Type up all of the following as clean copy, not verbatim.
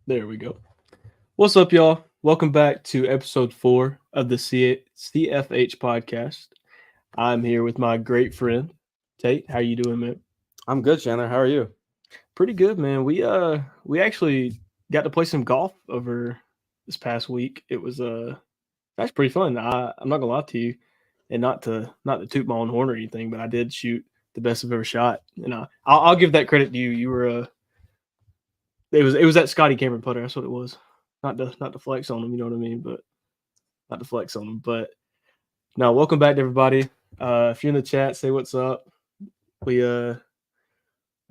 There we go. What's up, y'all? Welcome back to episode 4 of the CFH podcast. I'm here with my great friend Tate. How you doing, man? I'm good, Chandler. How are you? Pretty good, man. We actually got to play some golf over this past week. It was that's pretty fun. I'm not gonna lie to you, and not to toot my own horn or anything, but I did shoot the best I've ever shot, and I'll give that credit to you. You were it was that Scotty Cameron putter. That's what it was. Not to flex on him, you know what I mean, but not to flex on him. But now, welcome back to everybody. If you're in the chat, say what's up. We I'll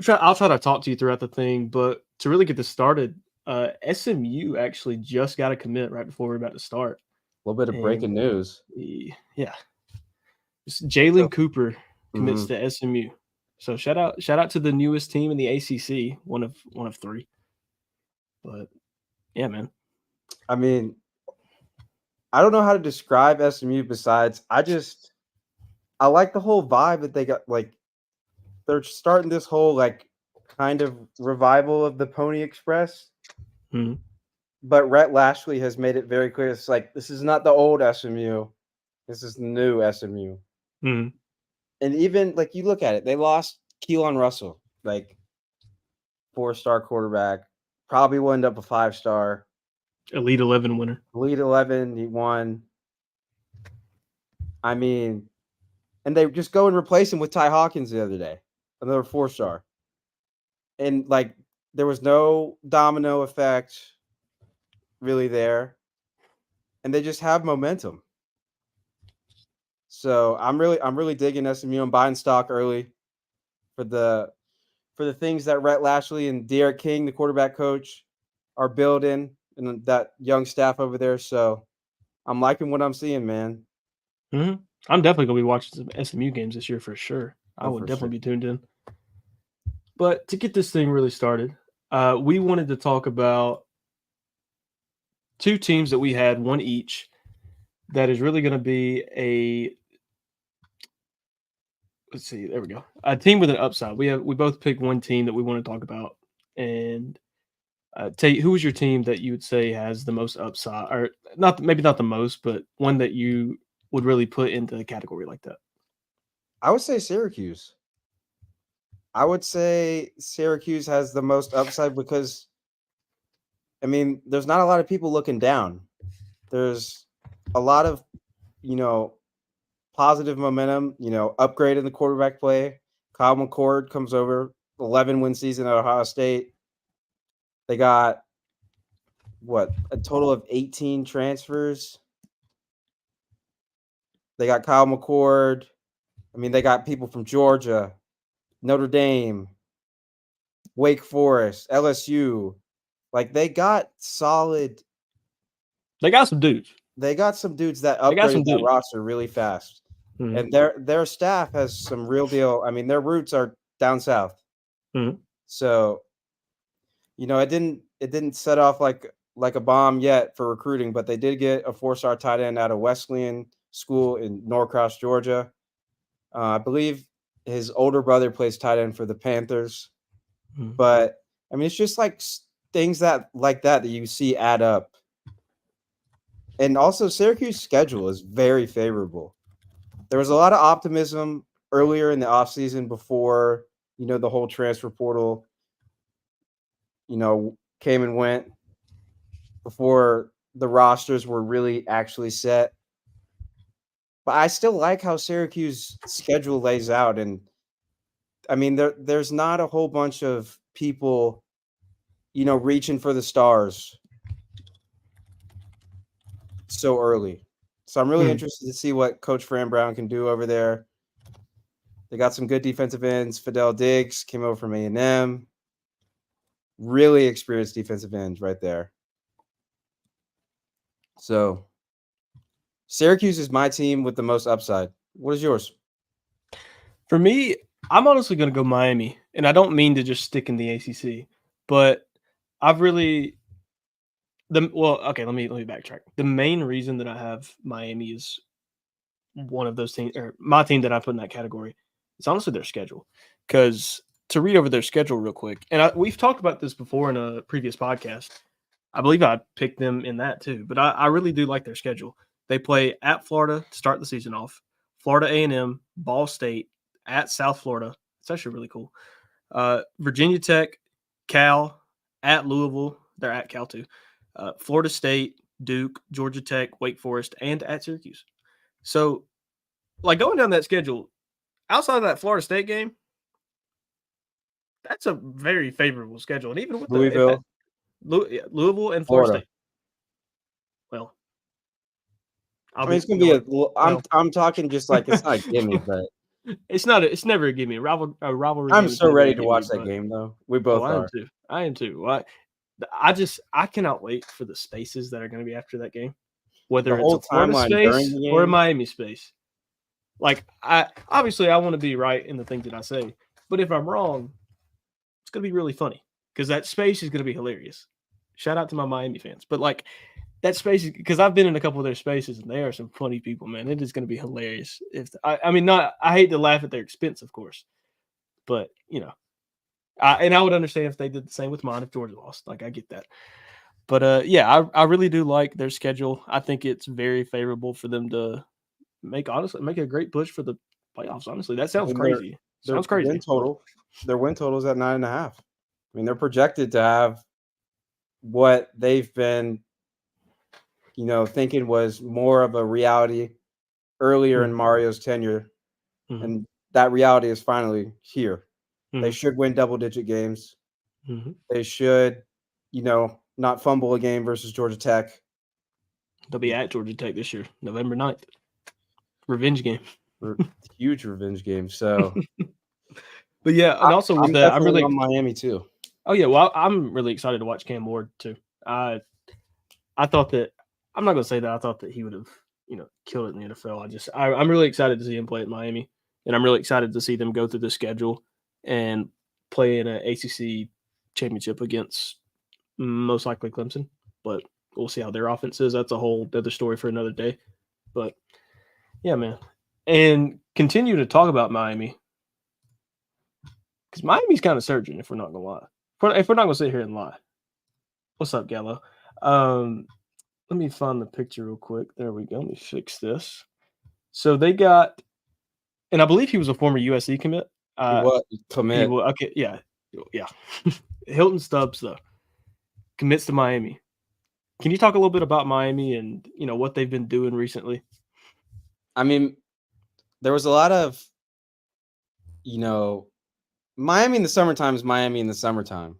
try to talk to you throughout the thing, but to really get this started, SMU actually just got a commit right before we're about to start. A little bit of And breaking news. yeah, Jalen So, Cooper commits mhm. to SMU. So shout out to the newest team in the ACC, one of three. But yeah, man. I mean, I don't know how to describe SMU besides I like the whole vibe that they got. Like, they're starting this whole, like, kind of revival of the Pony Express. Mhm. But Rhett Lashley has made it very clear. It's like, this is not the old SMU. This is the new SMU. Mhm. And even, like, you look at it, they lost Keelan Russell, like, 4-star quarterback. Probably will end up a 5-star. Elite 11 winner. Elite 11, he won. I mean, and they just go and replace him with Ty Hawkins the other day, another 4-star. And like, there was no domino effect really there, and they just have momentum. So I'm really digging SMU. I'm buying stock early for the things that Rhett Lashley and Derek King, the quarterback coach, are building, and that young staff over there. So I'm liking what I'm seeing, man. Mhm. I'm definitely gonna be watching some SMU games this year for sure. I Oh, would for sure. definitely be tuned in. But to get this thing really started, we wanted to talk about two teams that we had, one each, that is really going to be a let's see, there we go, a team with an upside. We both picked one team that we want to talk about, and Tate, who is your team that you would say has the most upside, or not? Maybe not the most, but one that you would really put into a category like that. I would say Syracuse. I would say Syracuse has the most upside because I mean, there's not a lot of people looking down. There's a lot of, you know, positive momentum, upgrade in the quarterback play. Kyle McCord comes over, 11-win season at Ohio State. They got a total of 18 transfers. They got Kyle McCord. I mean, they got people from Georgia, Notre Dame, Wake Forest, LSU. Like, they got solid. They got some dudes. They got some dudes that They got some upgraded that dudes. roster really fast. Mhm. And their staff has some real deal. I mean, their roots are down south. Mhm. So, it didn't set off like a bomb yet for recruiting, but they did get a 4-star tight end out of Wesleyan School in Norcross, Georgia. I believe his older brother plays tight end for the Panthers. Mhm. But I mean, it's just like things that you see add up. And also, Syracuse schedule is very favorable. There was a lot of optimism earlier in the offseason before, the whole transfer portal, came and went, before the rosters were really actually set. But I still like how Syracuse schedule lays out. And I mean, there's not a whole bunch of people, reaching for the stars so early. So I'm really Mhm. interested to see what Coach Fran Brown can do over there. They got some good defensive ends. Fidel Diggs came over from A&M. Really experienced defensive ends right there. So Syracuse is my team with the most upside. What is yours? For me, I'm honestly going to go Miami, and I don't mean to just stick in the ACC, but I've really okay. Let me backtrack. The main reason that I have Miami is one of those teams, or my team that I put in that category. It's honestly their schedule, because to read over their schedule real quick, and we've talked about this before in a previous podcast. I believe I picked them in that too. But I really do like their schedule. They play at Florida to start the season off, Florida A&M, Ball State, at South Florida. It's actually really cool. Virginia Tech, Cal, at Louisville. They're at Cal too. Florida State, Duke, Georgia Tech, Wake Forest, and at Syracuse. So, like going down that schedule, outside of that Florida State game, that's a very favorable schedule. And even with Louisville, Louisville and Florida Florida. State. Well, I mean, it's gonna be well, I'm talking just like it's not a gimme, but it's never a gimme. A rivalry. I'm game is so never a ready to gimme, watch that but- game though. We both I am are. too. I am too. I cannot wait for the spaces that are going to be after that game, whether The it's whole a Florida timeline during space the or a game. Miami space. Like I want to be right in the things that I say, but if I'm wrong, it's going to be really funny because that space is going to be hilarious. Shout out to my Miami fans, but like that space, because I've been in a couple of their spaces and they are some funny people, man. It is going to be hilarious. I mean, not I hate to laugh at their expense, of course, but you know, and I would understand if they did the same with mine if Georgia lost. Like I get that, but yeah, I really do like their schedule. I think it's very favorable for them to make a great push for the playoffs. Honestly, that sounds And crazy. Sounds crazy. Their win total is at 9.5. I mean, they're projected to have what they've been, thinking was more of a reality earlier in Mario's tenure, and that reality is finally here. They should win double-digit games. They should, not fumble a game versus Georgia Tech. They'll be at Georgia Tech this year, November 9th. Revenge game. Huge revenge game. So, but yeah, and also with that, I'm really on Miami too. Oh yeah, well, I'm really excited to watch Cam Ward too. I thought that I'm not gonna say that I thought that he would have killed it in the NFL. I'm really excited to see him play at Miami, and I'm really excited to see them go through the schedule and play in an ACC championship against most likely Clemson. But we'll see how their offense is. That's a whole other story for another day. But yeah, man, and continue to talk about Miami because Miami's kind of surging. If we're not gonna lie, if we're not gonna sit here and lie. What's up, Gallo? Let me find the picture real quick. There we go. Let me fix this. So they got, and I believe he was a former USC commit. Commit. Okay, yeah. Hilton Stubbs though commits to Miami. Can you talk a little bit about Miami and what they've been doing recently? I mean, there was a lot of, Miami in the summertime is Miami in the summertime.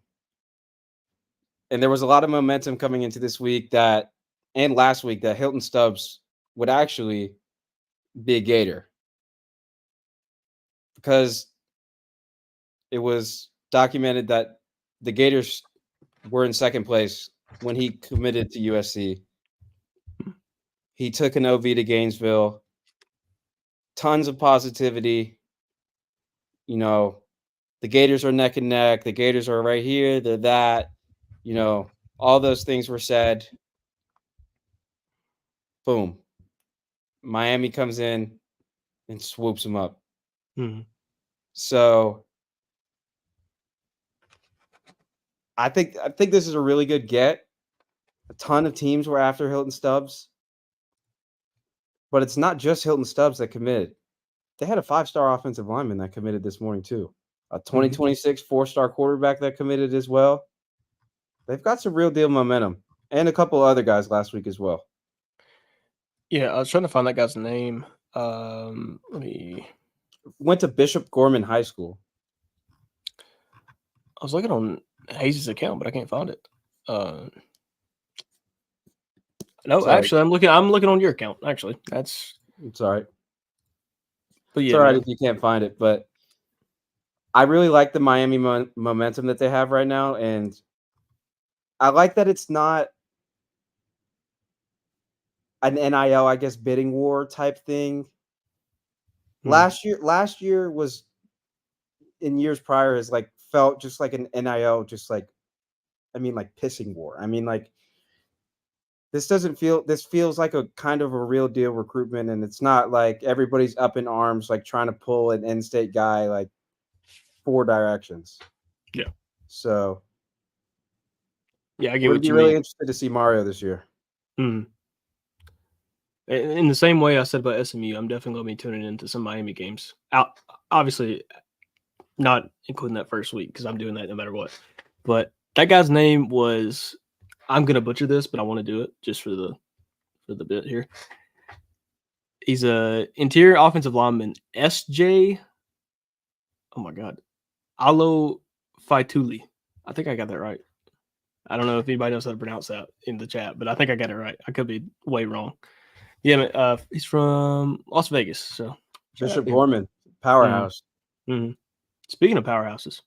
And there was a lot of momentum coming into this week and last week that Hilton Stubbs would actually be a Gator. Because it was documented that the Gators were in second place when he committed to USC. He took an OV to Gainesville. Tons of positivity. The Gators are neck and neck. The Gators are right here. They're that. All those things were said. Boom. Miami comes in and swoops him up. Mm-hmm. So I think this is a really good get. A ton of teams were after Hilton Stubbs. But it's not just Hilton Stubbs that committed. They had a 5-star offensive lineman that committed this morning too. A 2026 4-star quarterback that committed as well. They've got some real deal momentum. And a couple other guys last week as well. Yeah, I was trying to find that guy's name. Let me. Went to Bishop Gorman High School. I was looking on Hayes' account, but I can't find it. No, Sorry. actually, I'm looking on your account. Actually, it's all right. But yeah, it's all right if you can't find it. But I really like the Miami momentum that they have right now, and I like that it's not an NIL, I guess, bidding war type thing. Last year was, in years prior, has felt just like an NIL, just like pissing war. This feels like a kind of a real deal recruitment, and it's not like everybody's up in arms, trying to pull an in-state guy, 4 directions. Yeah. So Yeah, I get Would what be you really mean. interested to see Mario this year. In the same way I said about SMU, I'm definitely going to be tuning into some Miami games. Obviously, not including that first week because I'm doing that no matter what. But that guy's name was, I'm going to butcher this, but I want to do it just for the bit here. He's a interior offensive lineman, SJ. Oh my God, Alo Faituli. I think I got that right. I don't know if anybody knows how to pronounce that in the chat, but I think I got it right. I could be way wrong. Yeah, he's from Las Vegas. So Bishop Gorman, powerhouse. Mm-hmm. Speaking of powerhouses,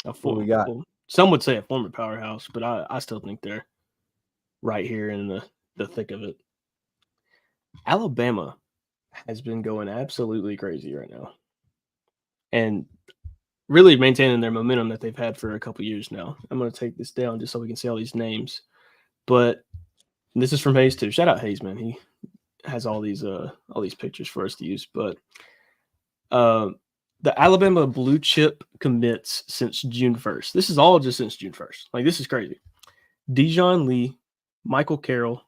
What we got? Some would say a former powerhouse, but I still think they're right here in the thick of it. Alabama has been going absolutely crazy right now, and really maintaining their momentum that they've had for a couple years now. I'm going to take this down just so we can see all these names. But this is from Hayes too. Shout out Hayes, man. He has all these pictures for us to use. But the Alabama blue chip commits since June 1st. This is all just since June 1st. Like, this is crazy. Dijon Lee, Michael Carroll,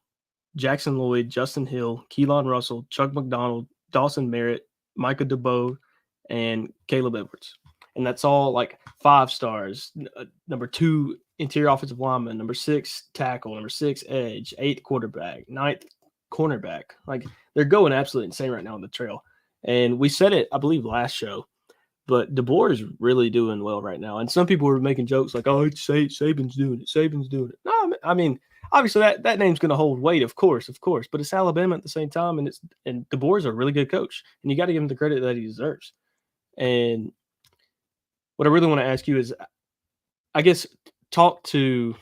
Jackson Lloyd, Justin Hill, Keelan Russell, Chuck McDonald, Dawson Merritt, Micah DeBoe, and Caleb Edwards. And that's all like 5 stars. Number 2 interior offensive lineman, number 6 tackle, number 6 edge, 8th quarterback, 9th cornerback. Like, they're going absolutely insane right now on the trail. And we said it, I believe, last show, but DeBoer is really doing well right now. And some people were making jokes like, "Oh, it's Saban's doing it. Saban's doing it." No, I mean, obviously that name's going to hold weight, of course, but it's Alabama at the same time, and DeBoer's a really good coach, and you got to give him the credit that he deserves. And what I really want to ask you is, I guess, talk to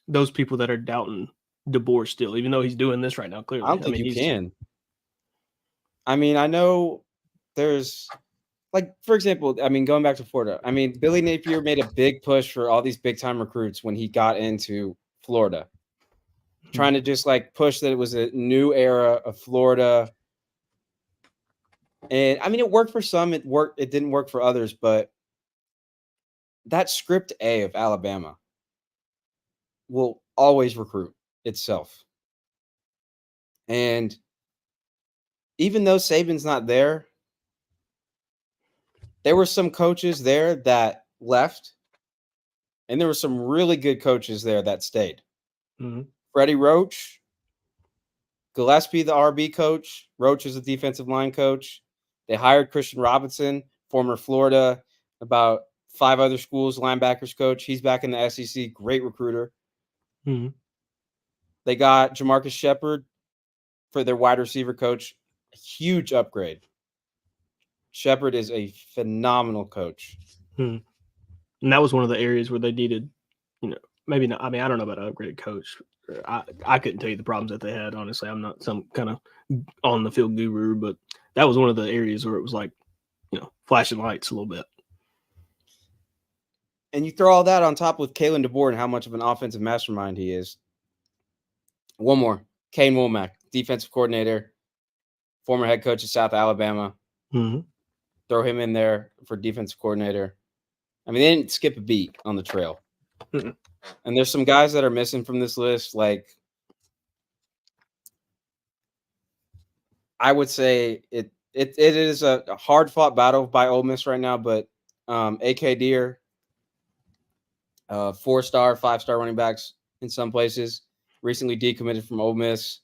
those people that are doubting DeBoer still, even though he's doing this right now. Clearly, I don't think you can. I mean, I know there's, like, for example, I mean, going back to Florida, I mean, Billy Napier made a big push for all these big time recruits when he got into Florida, trying to just like push that it was a new era of Florida. And I mean, it worked for some, it didn't work for others, but that script A of Alabama will always recruit itself. And even though Saban's not there, there were some coaches there that left, and there were some really good coaches there that stayed. Mm-hmm. Freddie Roach, Gillespie, the RB coach. Roach is a defensive line coach. They hired Christian Robinson, former Florida, about 5 other schools, linebackers coach. He's back in the SEC, great recruiter. Mm-hmm. They got Jamarcus Shepard for their wide receiver coach. A huge upgrade. Shepard is a phenomenal coach. And that was one of the areas where they needed, maybe not. I mean, I don't know about an upgraded coach. I couldn't tell you the problems that they had. Honestly, I'm not some kind of on the field guru, but that was one of the areas where it was like, flashing lights a little bit. And you throw all that on top with Kalen DeBoer and how much of an offensive mastermind he is. One more, Kane Womack, defensive coordinator, former head coach of South Alabama. Mm-hmm. Throw him in there for defensive coordinator. I mean, they didn't skip a beat on the trail. Mm-hmm. And there's some guys that are missing from this list. Like, I would say it is a hard-fought battle by Ole Miss right now, but A.K. Deer, 4-star, 5-star running backs in some places, recently decommitted from Ole Miss.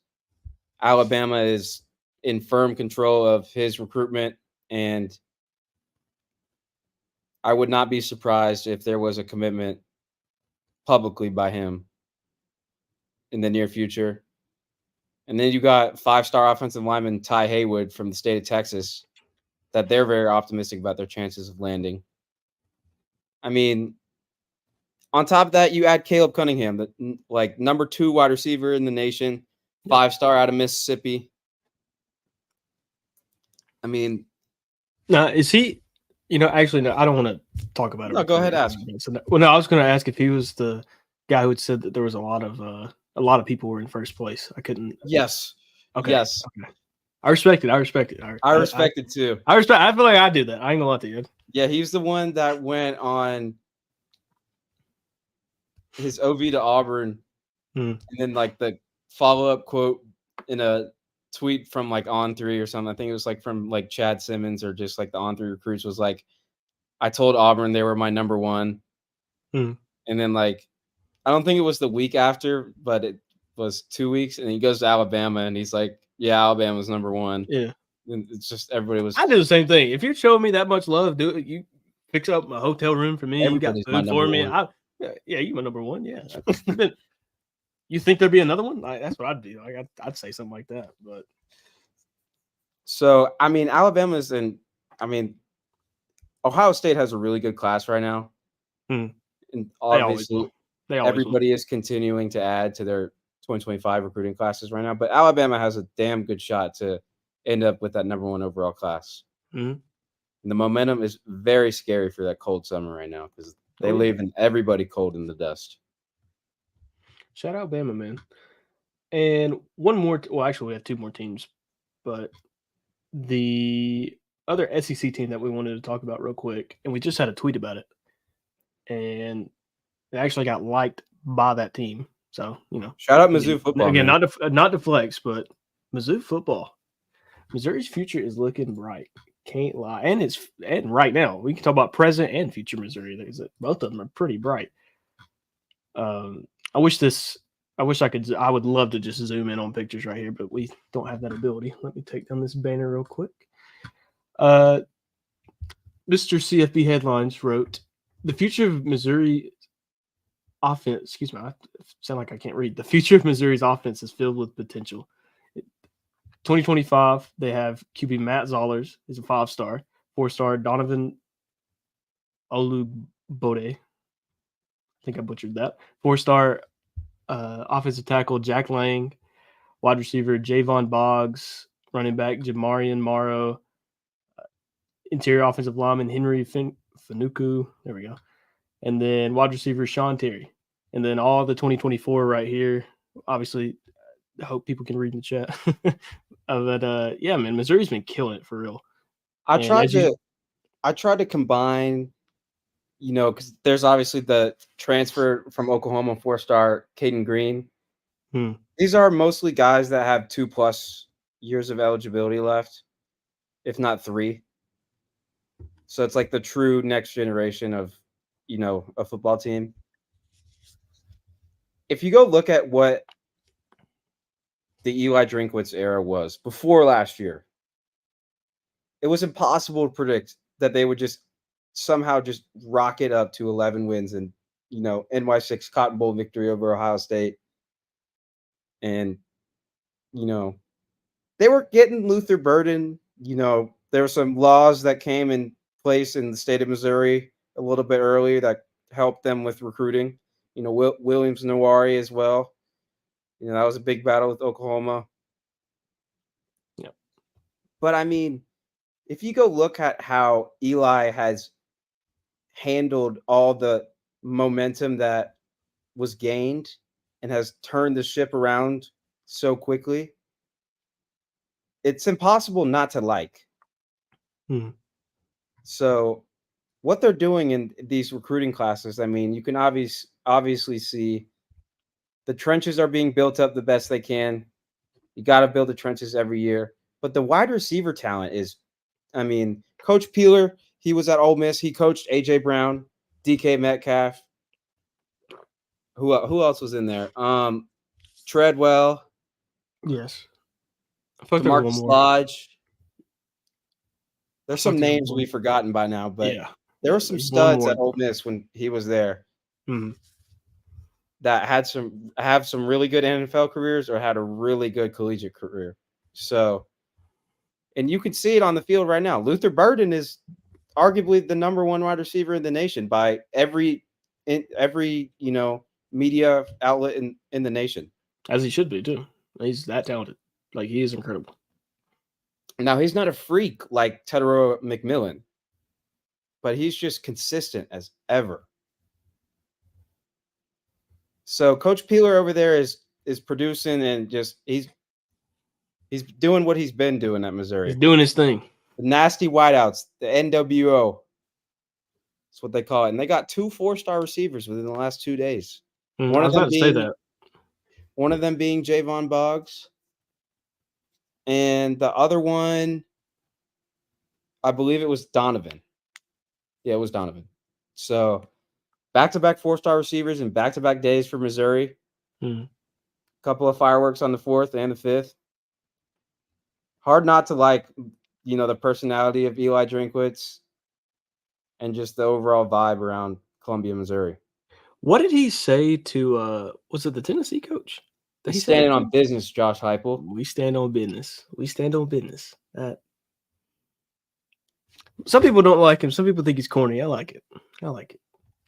Alabama is in firm control of his recruitment, and I would not be surprised if there was a commitment publicly by him in the near future. And then you got 5-star offensive lineman Ty Haywood from the state of Texas that they're very optimistic about their chances of landing. I mean, on top of that, you add Caleb Cunningham, the like number 2 wide receiver in the nation, 5-star out of Mississippi. I mean, now is he? Actually, no. I don't want to talk about it. No, go ahead. Ask. Well, no, I was going to ask if he was the guy who had said that there was a lot of people were in first place. I couldn't. Yes. Okay. Yes. Okay. I respect it. I respect it. I respect it too. I feel like I do that. I ain't gonna lie to you. Yeah, he's the one that went on his OV to Auburn, and then like the follow-up quote in a tweet from like On3 or something. I think it was like from like Chad Simmons or just like the On3 recruits was like, I told Auburn they were my number one. And then like, I don't think it was the week after, but it was 2 weeks. And he goes to Alabama and he's like, yeah, Alabama's number one. Yeah. And it's just everybody was. I do the same thing. If you're showing me that much love, do it. You fix up a hotel room for me. You got food for me. Yeah, you my number one. Yeah. You think there'd be another one? That's what I'd do. I'd say something like that. But so I mean, Alabama's Ohio State has a really good class right now, and obviously everybody is continuing to add to their 2025 recruiting classes right now. But Alabama has a damn good shot to end up with that number one overall class. And the momentum is very scary for that cold summer right now because they leaving everybody cold in the dust. Shout out Bama, man. And one more. Well, actually, we have 2 more teams, but the other SEC team that we wanted to talk about real quick, and we just had a tweet about it, and it actually got liked by that team. So shout out Mizzou football again. Not to flex, but Mizzou football. Missouri's future is looking bright. Can't lie, and right now we can talk about present and future Missouri. Both of them are pretty bright. I would love to just zoom in on pictures right here, but we don't have that ability. Let me take down this banner real quick. Mr. CFB Headlines wrote, the future of Missouri offense, excuse me, I sound like I can't read. The future of Missouri's offense is filled with potential. 2025, they have QB Matt Zollers, is a 5-star, 4-star Donovan Olubode. I think I butchered that. 4-star offensive tackle Jack Lang, wide receiver Javon Boggs, running back Jamarian Morrow, interior offensive lineman Henry Fanuku. There we go. And then wide receiver Sean Terry. And then all the 2024 right here. Obviously, I hope people can read in the chat. But yeah, man, Missouri's been killing it for real. I tried to combine, because there's obviously the transfer from Oklahoma 4-star Caden Green. These are mostly guys that have 2+ years of eligibility left, if not 3. So it's like the true next generation of, a football team. If you go look at what the Eli Drinkwitz era was before last year, it was impossible to predict that they would just somehow just rocket up to 11 wins and, NY6 Cotton Bowl victory over Ohio State. And, they were getting Luther Burden. There were some laws that came in place in the state of Missouri a little bit earlier that helped them with recruiting. Williams Nawari as well. That was a big battle with Oklahoma. Yeah. But I mean, if you go look at how Eli has handled all the momentum that was gained and has turned the ship around so quickly, it's impossible not to like. So what they're doing in these recruiting classes, I mean, you can obviously see the trenches are being built up the best they can. You got to build the trenches every year. But the wide receiver talent is, Coach Peeler, he was at Ole Miss. He coached A.J. Brown, DK Metcalf. Who else was in there? Treadwell. Yes. Marcus Lodge. There's some names we've forgotten by now, but there were some studs at Ole Miss when he was there. That have some really good NFL careers or had a really good collegiate career. So, and you can see it on the field right now. Luther Burden is arguably the number 1 wide receiver in the nation by every media outlet in the nation. As he should be too. He's that talented. Like, he is incredible. Now, he's not a freak like Tedero McMillan, but he's just consistent as ever. So Coach Peeler over there is producing and just he's doing what he's been doing at Missouri. He's doing his thing. The nasty wideouts, the NWO. That's what they call it. And they got 2 4-star receivers within the last 2 days. I One of was about them to say being that. Javon Boggs, and the other one, I believe it was Donovan. Yeah, it was Donovan. So back-to-back 4-star receivers and back-to-back days for Missouri. Mm. Couple of fireworks on the 4th and the 5th. Hard not to like, the personality of Eli Drinkwitz and just the overall vibe around Columbia, Missouri. What did he say to was it the Tennessee coach? Did he He's say that standing to on him? business, Josh Heupel. We stand on business. We stand on business. Some people don't like him. Some people think he's corny. I like it. I like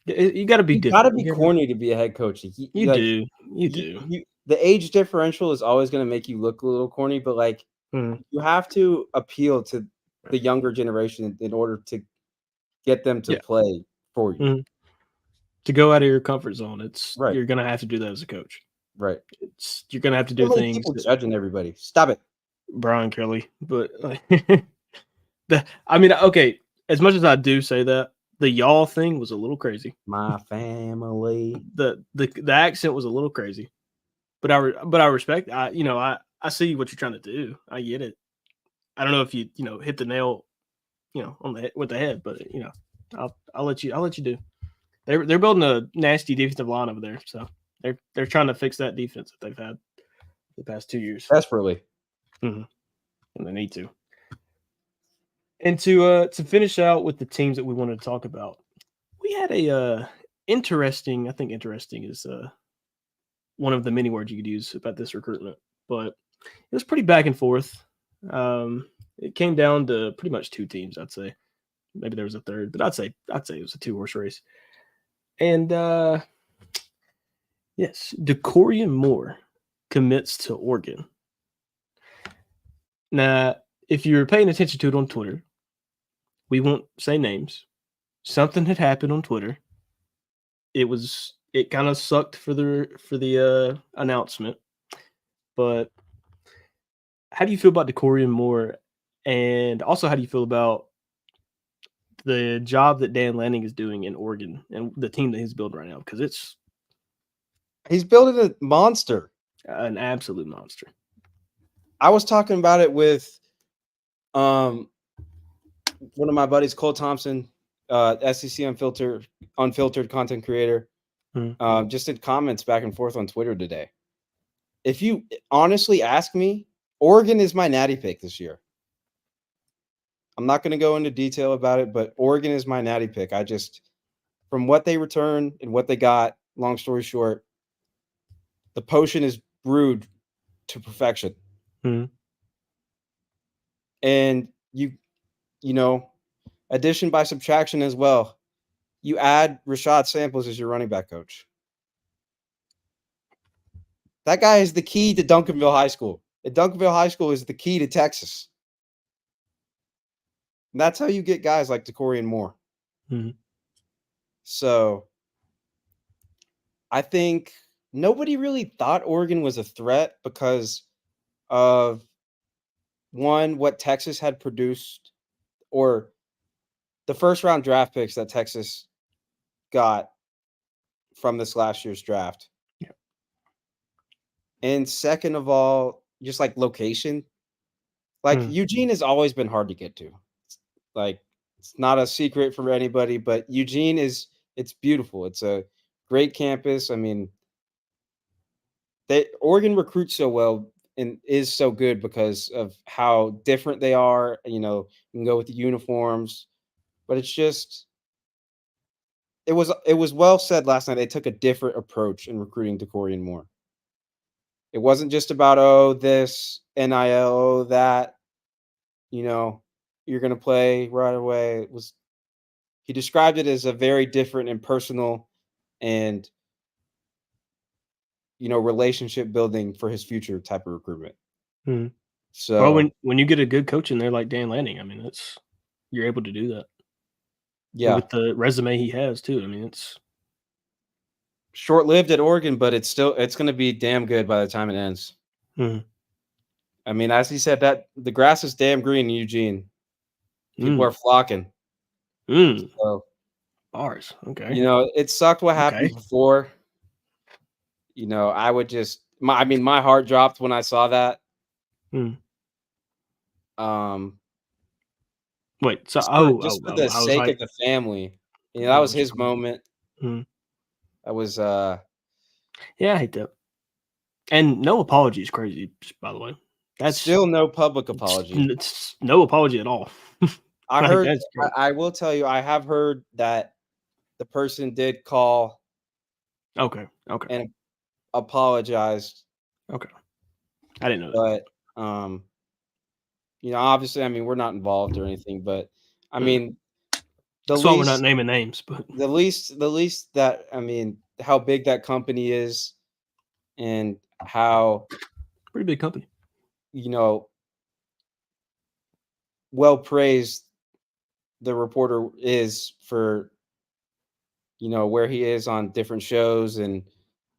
it. You got to be You gotta different. be corny to be a head coach. You do. You do. The age differential is always going to make you look a little corny, but like you have to appeal to the younger generation in order to get them to play for you. Mm. To go out of your comfort zone, Right. you're gonna have to do that as a coach. Right. You're gonna have to do So many things. people judging everybody. Stop it, Brian Kelly, but I mean, okay. As much as I do say that, the y'all thing was a little crazy. my family. The accent was a little crazy, but I respect. I see what you're trying to do. I get it. I don't know if you hit the nail, with the head, but I'll let you do. They're building a nasty defensive line over there, so they're trying to fix that defense that they've had the past 2 years Desperately. and they need to. And to finish out with the teams that we wanted to talk about, we had a interesting. I think interesting is one of the many words you could use about this recruitment, but it was pretty back and forth. It came down to pretty much 2 teams, I'd say. Maybe there was a third, but I'd say it was a 2-horse race. And yes, Dakorien Moore commits to Oregon. Now, if you're paying attention to it on Twitter, we won't say names. Something had happened on Twitter. It kind of sucked for the announcement. But how do you feel about Dakorien Moore? And also, how do you feel about the job that Dan Lanning is doing in Oregon and the team that he's building right now? Because He's building a monster. An absolute monster. I was talking about it with one of my buddies, Cole Thompson, SEC unfiltered content creator. Just did comments back and forth on Twitter today. If you honestly ask me, Oregon is my natty pick this year. I'm not going to go into detail about it, but Oregon is my natty pick. From what they returned and what they got, long story short, the potion is brewed to perfection. And addition by subtraction as well. You add Rashad Samples as your running back coach. That guy is the key to Duncanville High School. And Duncanville High School is the key to Texas. And that's how you get guys like Dakorien Moore. So I think nobody really thought Oregon was a threat because of, one, what Texas had produced, or the first-round draft picks that Texas got from this last year's draft. Yeah. And second of all, just like location. Like Eugene has always been hard to get to. Like, it's not a secret for anybody, but Eugene it's beautiful. It's a great campus. I mean, Oregon recruits so well and is so good because of how different they are. You can go with the uniforms, but it's just it was well said last night. They took a different approach in recruiting Dakorien Moore. It wasn't just about this NIL, that you're going to play right away. He described it as a very different and personal and relationship building for his future type of recruitment. So when you get a good coach in there like Dan Lanning, I mean, you're able to do that. Yeah, with the resume he has too. I mean, it's short-lived at Oregon, but it's going to be damn good by the time it ends. I mean, as he said, that the grass is damn green in Eugene. People are flocking. So, bars. Okay. It sucked what happened before. I would just my heart dropped when I saw that. Hmm. Um, Wait, so just for the I was sake like, of the family, that what was was your his moment. hmm. That was Yeah, I hate that. And no apology is crazy, just by the way. That's still no public apology. it's no apology at all. I Like, heard. that's crazy. I will tell you, I have heard that the person did call Okay. and apologized, I didn't know that. but obviously, we're not involved or anything, but I Mm. mean, the That's why we're not least, naming names, but the least that how big that company is, and how pretty big company. you know well praised the reporter is for where he is on different shows, and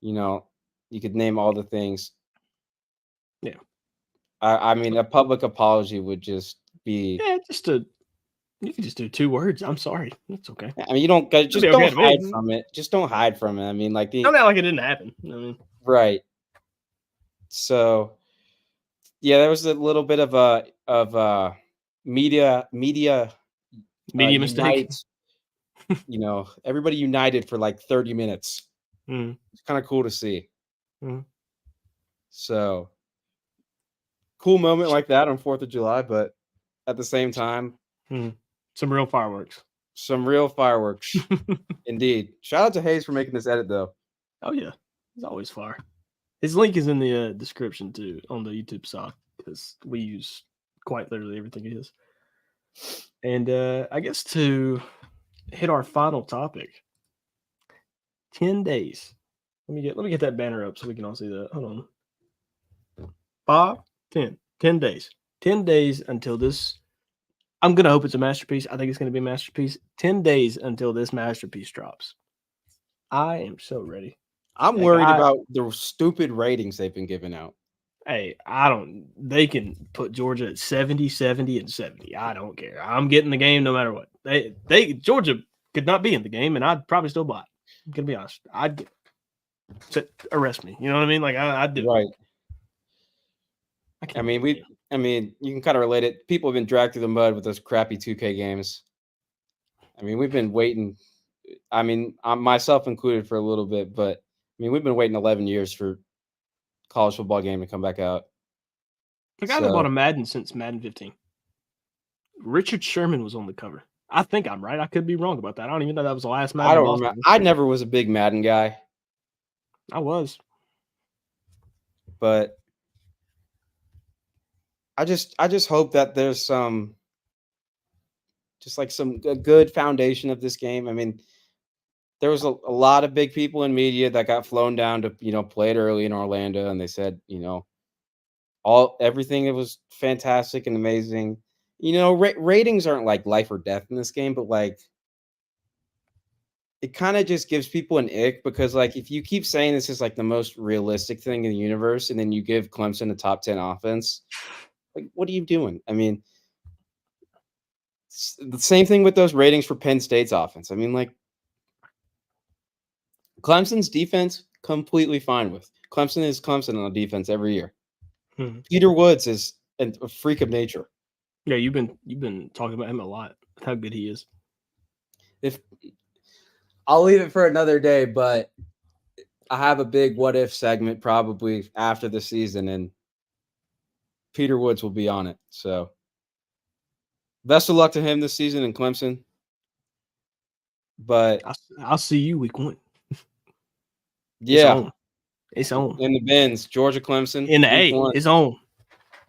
you could name all the things. Yeah. A public apology would just be. Yeah, you can just do 2 words. I'm sorry. That's okay. You don't It'll be just okay don't to hide me. from it. Just don't hide from it. Don't act like it didn't happen. I mean, Right. So yeah, there was a little bit of media media mistake. unite. Everybody united for like 30 minutes. Mm. It's kind of cool to see. Mm. So cool moment like that on 4th of July, but at the same time, Some real fireworks. some real fireworks. Indeed. Shout out to Hayes for making this edit, though. Oh yeah, it's always fire. His link is in the description too on the YouTube side because we use quite literally everything it is. And I guess to hit our final topic, 10 days. Let me get that banner up so we can all see that. Hold on. 5, 10. 10 days. 10 days until this. I'm gonna hope it's a masterpiece. I think it's gonna be a masterpiece. 10 days until this masterpiece drops. I am so ready. I'm Like, worried about the stupid ratings they've been giving out. Hey, they can put Georgia at 70, 70, and 70. I don't care. I'm getting the game no matter what. Georgia could not be in the game, and I'd probably still buy it. I'm gonna be honest. Arrest me. You know what I mean? Like I'd do Right. it. You can kind of relate it. People have been dragged through the mud with those crappy 2K games. We've been waiting. Myself included for a little bit, but we've been waiting 11 years for college football game to come back out. Like, I haven't bought a Madden since Madden 15. Richard Sherman was on the cover. I think I'm right. I could be wrong about that. I don't even know that was the last Madden. I don't remember. I never was a big Madden guy. I was. But I just hope that there's some good foundation of this game. There was a lot of big people in media that got flown down to, play it early in Orlando, and they said, everything, it was fantastic and amazing. Ratings aren't like life or death in this game, but like it kind of just gives people an ick because like if you keep saying this is like the most realistic thing in the universe and then you give Clemson a top 10 offense, like what are you doing? The same thing with those ratings for Penn State's offense. Like Clemson's defense, completely fine with. Clemson is Clemson on defense every year. Peter Woods is a freak of nature. Yeah, you've been talking about him a lot. How good he is. I'll leave it for another day, but I have a big what if segment probably after the season, and Peter Woods will be on it. So best of luck to him this season in Clemson. But I'll see you week 1. Yeah. It's on. In the bins, Georgia Clemson. In the A, it's on.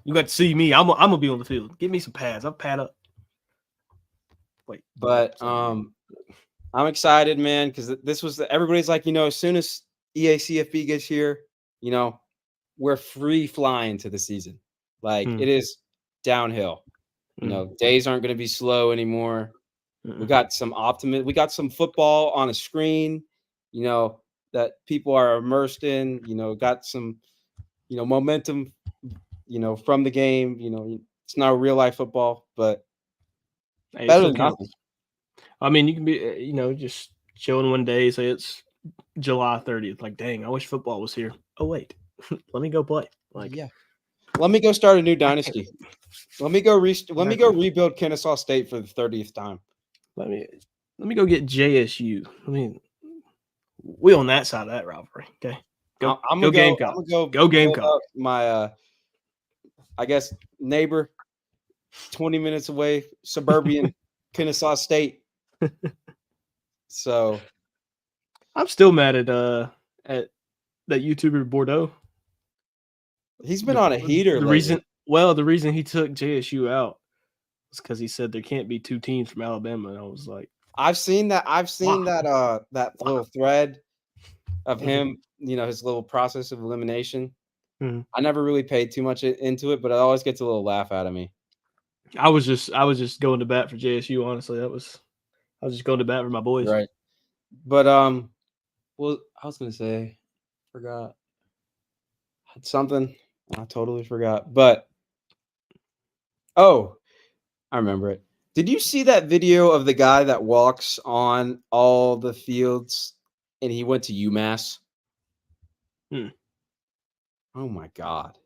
You got to see me. I'm gonna be on the field. Give me some pads. I'll pad up. Wait. But I'm excited, man, because this was everybody's like, as soon as EA CFB gets here, we're free flying to the season. Like it is downhill. Days aren't going to be slow anymore. We got some optimism. We got some football on a screen, that people are immersed in. Got some, momentum, from the game. It's not real life football, but better than nothing. You can be, just chilling one day, say it's July 30th. Like, dang, I wish football was here. Oh wait, let me go play. Like, Yeah. Let me go start a new dynasty. Let me go rebuild Kennesaw State for the 30th time. let me go get JSU. I mean, we on that side of that rivalry. Okay, I'm go gonna go. I'm Gamecocks. gonna go. Go build Gamecocks. up my I guess neighbor, 20 minutes away, suburban Kennesaw State. So I'm still mad at that YouTuber Bordeaux. he's been on a heater The lately. the reason he took JSU out was because he said there can't be two teams from Alabama, and I was like, I've seen that Wow. that little thread of Mhm. him, his little process of elimination. Mhm. I never really paid too much into it, but it always gets a little laugh out of me. I was just going to bat for JSU. Honestly, I was just going to bat for my boys. Right. But well, I was gonna say, forgot had something. I totally forgot. But oh, I remember it. Did you see that video of the guy that walks on all the fields and he went to UMass? Hmm. Oh my god.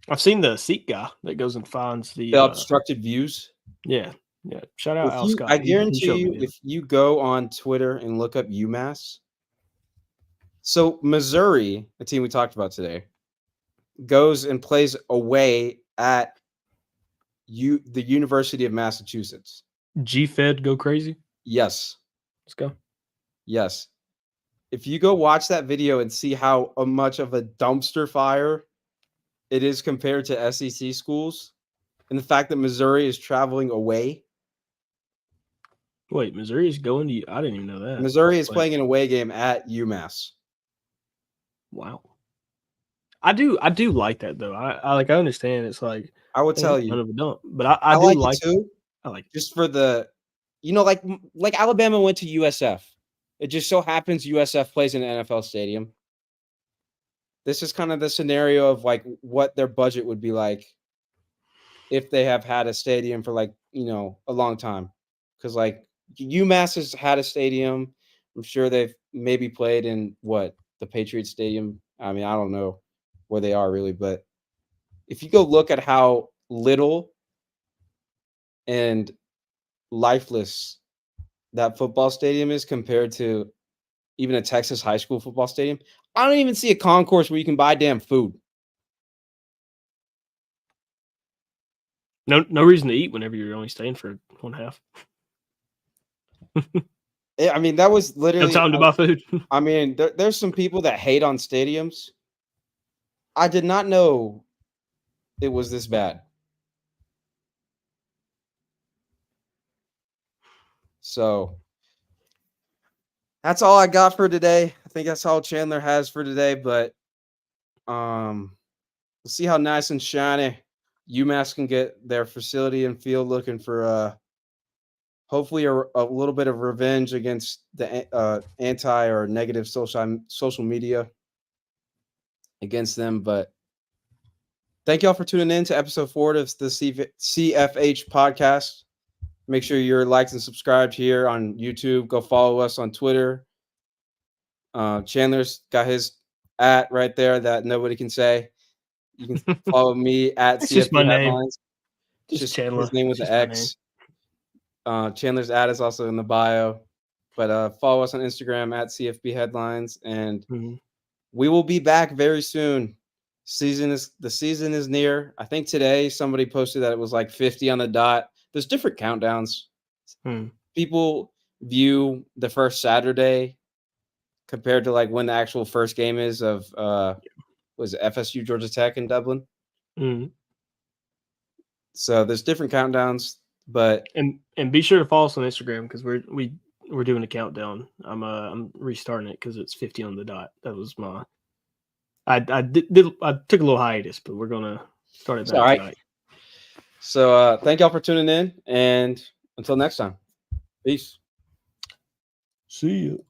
I've seen the seat guy that goes and finds The the obstructed views. yeah. Shout out Al Scott. I He guarantee showed me you, the if you go on Twitter and look up UMass, so Missouri, the team we talked about today, goes and plays away at the University of Massachusetts. G-Fed go crazy. Yes. Let's go. Yes. If you go watch that video and see how much of a dumpster fire it is compared to SEC schools, and the fact that Missouri is traveling away. Wait, Missouri's going to. I didn't even know that. Missouri is playing an away game at UMass. Wow. I do like that though. I understand it's like I would tell kind you, of a dump, but I do like it like too. I like Just for the, like Alabama went to USF. It just so happens USF plays in an NFL stadium. This is kind of the scenario of like what their budget would be like if they have had a stadium for like, a long time. Because like UMass has had a stadium. I'm sure they've maybe played in the Patriots Stadium. I mean, I don't know where they are really, but if you go look at how little and lifeless that football stadium is compared to even a Texas high school football stadium, I don't even see a concourse where you can buy damn food. no reason to eat whenever you're only staying for one half. I mean, that was No literally. time to buy food. I mean, there's some people that hate on stadiums. I did not know it was this bad. So that's all I got for today. I think that's all Chandler has for today. But we'll see how nice and shiny UMass can get their facility and field looking for hopefully a little bit of revenge against the anti or negative social media against them. But thank y'all for tuning in to episode 4 of the CFH podcast. Make sure you're liked and subscribed here on YouTube. Go follow us on Twitter. Chandler's got his @ right there that nobody can say. You can follow me at It's just my CFB name. Headlines. Just Chandler. His name with It's the just my X. Chandler's @ is also in the bio. But follow us on Instagram at CFB Headlines. And we will be back very soon. The season is near. I think today somebody posted that it was like 50 on the dot. There's different countdowns. People view the first Saturday compared to like when the actual first game is of was it FSU Georgia Tech in Dublin. So there's different countdowns, but and be sure to follow us on Instagram because we're doing a countdown. I'm restarting it because it's 50 on the dot. That was my I took a little hiatus, but we're gonna start it back tonight. So thank y'all for tuning in, and until next time, peace. See you.